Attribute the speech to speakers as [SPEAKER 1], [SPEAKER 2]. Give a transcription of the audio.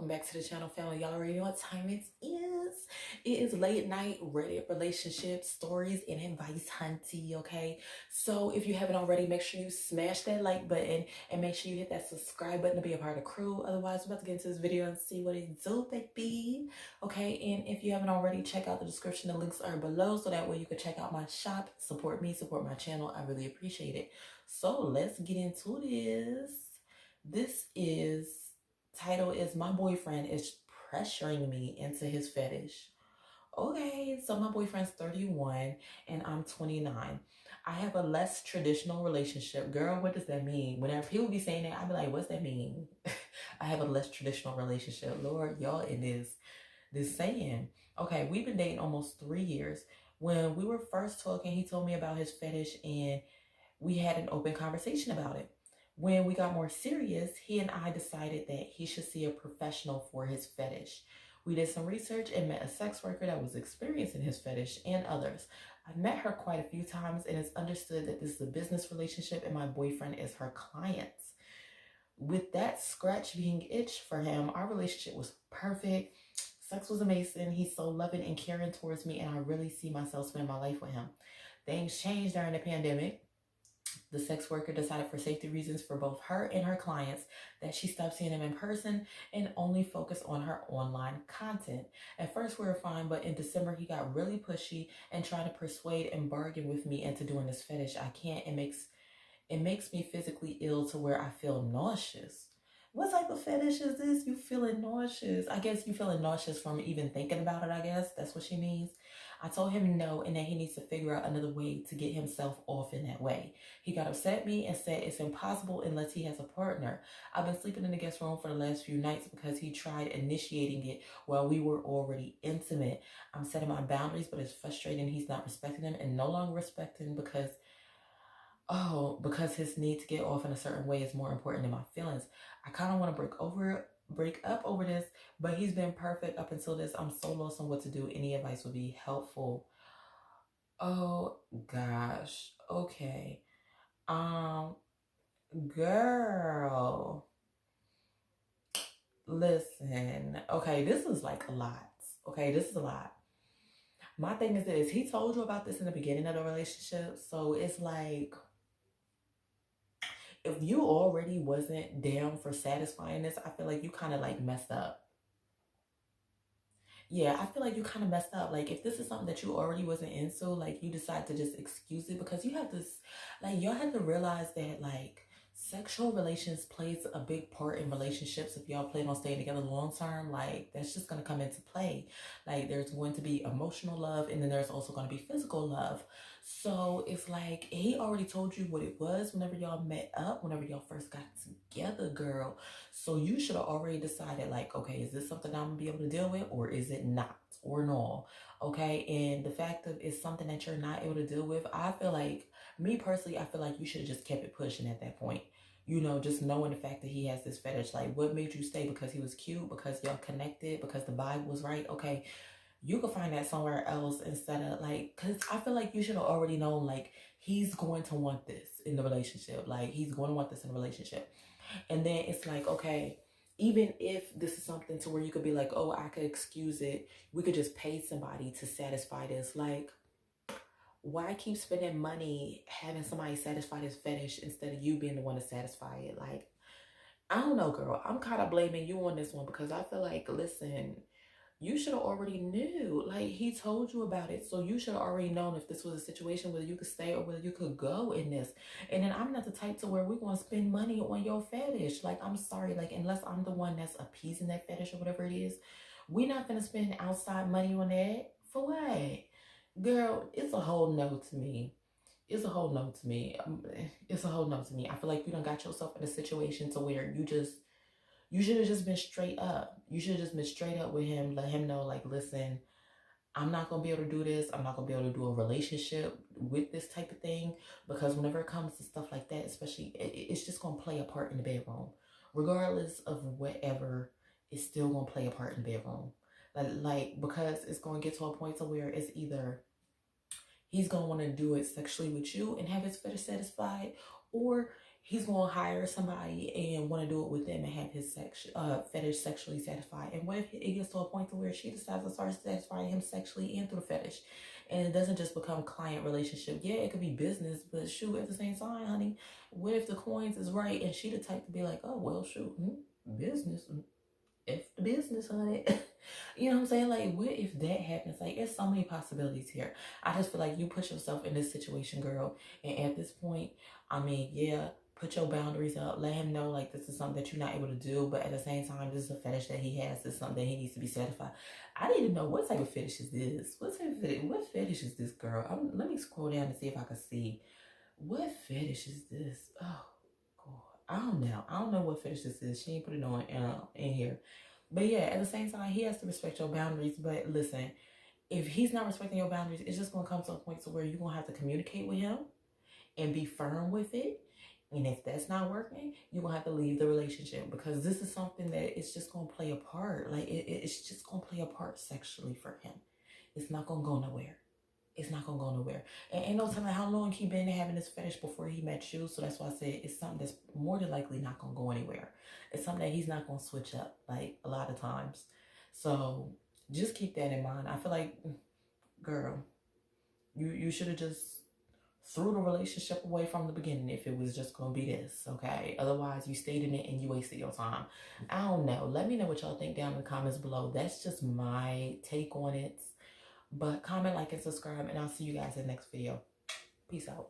[SPEAKER 1] welcome back to the channel, family. Y'all already know what time it is. It is late night Reddit relationship stories and advice hunty, okay? So if you haven't already, make sure you smash that like button and make sure you hit that subscribe button to be a part of the crew. Otherwise, we're about to get into this video and see what it do, baby. Okay, and if you haven't already, check out the description. The links are below so that way you can check out my shop, support me, support my channel. I really appreciate it. So let's get into this. This is title is My Boyfriend is Pressuring Me into His Fetish. Okay, so my boyfriend's 31 and I'm 29. I have a less traditional relationship. Girl, what does that mean? Whenever people be saying that, I be like, what's that mean? I have a less traditional relationship. Lord, y'all in this saying. Okay, we've been dating almost 3 years. When we were first talking, he told me about his fetish and we had an open conversation about it. When we got more serious, he and I decided that he should see a professional for his fetish. We did some research and met a sex worker that was experienced in his fetish and others. I've met her quite a few times and it's understood that this is a business relationship and my boyfriend is her client. With that scratch being itched for him, our relationship was perfect. Sex was amazing. He's so loving and caring towards me and I really see myself spending my life with him. Things changed during the pandemic. The sex worker decided for safety reasons for both her and her clients that she stopped seeing him in person and only focus on her online content. At first we were fine, but in December he got really pushy and tried to persuade and bargain with me into doing this fetish. I can't. It makes me physically ill to where I feel nauseous. What type of fetish is this? You feeling nauseous? I guess you feeling nauseous from even thinking about it, I guess. That's what she means. I told him no and that he needs to figure out another way to get himself off in that way. He got upset at me and said it's impossible unless he has a partner. I've been sleeping in the guest room for the last few nights because he tried initiating it while we were already intimate. I'm setting my boundaries, but it's frustrating he's not respecting them and no longer respecting because his need to get off in a certain way is more important than my feelings. I kind of want to break up over this, but he's been perfect up until this. I'm so lost on what to do. Any advice would be helpful. Oh gosh. Okay. Girl. Listen. Okay, this is like a lot. Okay, this is a lot. My thing is this, he told you about this in the beginning of the relationship, so it's like, if you already wasn't down for satisfying this, I feel like you kind of like messed up. Yeah, I feel like you kind of messed up. Like, if this is something that you already wasn't into, like, you decide to just excuse it because you have this, like, y'all have to realize that, like, sexual relations plays a big part in relationships. If y'all plan on staying together long term, like, that's just going to come into play. Like, there's going to be emotional love and then there's also going to be physical love. So it's like he already told you what it was whenever y'all met up, whenever y'all first got together, girl. So you should have already decided, like, okay, is this something I'm gonna be able to deal with or is it not, or no? Okay, and the fact of it's something that you're not able to deal with, I feel like, me personally, I feel like you should have just kept it pushing at that point. You know, just knowing the fact that he has this fetish. Like, what made you stay? Because he was cute? Because y'all connected? Because the vibe was right? Okay, you could find that somewhere else instead of, like, because I feel like you should have already known, like, he's going to want this in the relationship. Like, he's going to want this in a relationship. And then it's like, okay, even if this is something to where you could be like, oh, I could excuse it, we could just pay somebody to satisfy this. Like, why keep spending money having somebody satisfy this fetish instead of you being the one to satisfy it? Like, I don't know, girl. I'm kind of blaming you on this one because I feel like, listen, you should have already knew. Like, he told you about it, so you should have already known if this was a situation whether you could stay or whether you could go in this. And then I'm not the type to where we're going to spend money on your fetish. Like, I'm sorry, like, unless I'm the one that's appeasing that fetish or whatever it is, we're not going to spend outside money on that. For what? Girl, it's a whole no to me. It's a whole no to me. It's a whole no to me. I feel like you done got yourself in a situation to where you should have just been straight up. You should have just been straight up with him. Let him know, like, listen, I'm not going to be able to do this. I'm not going to be able to do a relationship with this type of thing. Because whenever it comes to stuff like that, especially, it's just going to play a part in the bedroom. Regardless of whatever, it's still going to play a part in the bedroom. Like, because it's going to get to a point to where it's either he's going to want to do it sexually with you and have his fetish satisfied, or he's going to hire somebody and want to do it with them and have his fetish sexually satisfied. And what if it gets to a point to where she decides to start satisfying him sexually and through the fetish? And it doesn't just become client relationship. Yeah, it could be business, but shoot, at the same time, honey, what if the coins is right and she the type to be like, oh, well, shoot, business, if the business, honey. You know what I'm saying? Like, what if that happens? Like, there's so many possibilities here. I just feel like you put yourself in this situation, girl. And at this point, I mean, yeah, put your boundaries up. Let him know, like, this is something that you're not able to do. But at the same time, this is a fetish that he has. This is something that he needs to be satisfied. I need to know, what type of fetish is this? What fetish is this, girl? Let me scroll down and see if I can see. What fetish is this? Oh, God. I don't know. I don't know what fetish this is. She ain't put it on in here. But yeah, at the same time, he has to respect your boundaries. But listen, if he's not respecting your boundaries, it's just going to come to a point to where you're going to have to communicate with him and be firm with it. And if that's not working, you're going to have to leave the relationship, because this is something that it's just going to play a part. Like, it's just going to play a part sexually for him. It's not going to go nowhere. It's not going to go nowhere. And ain't no telling how long he been having this fetish before he met you. So that's why I said it's something that's more than likely not going to go anywhere. It's something that he's not going to switch up, like, a lot of times. So just keep that in mind. I feel like, girl, you should have just threw the relationship away from the beginning if it was just going to be this, okay? Otherwise, you stayed in it and you wasted your time. I don't know. Let me know what y'all think down in the comments below. That's just my take on it. But comment, like, and subscribe, and I'll see you guys in the next video. Peace out.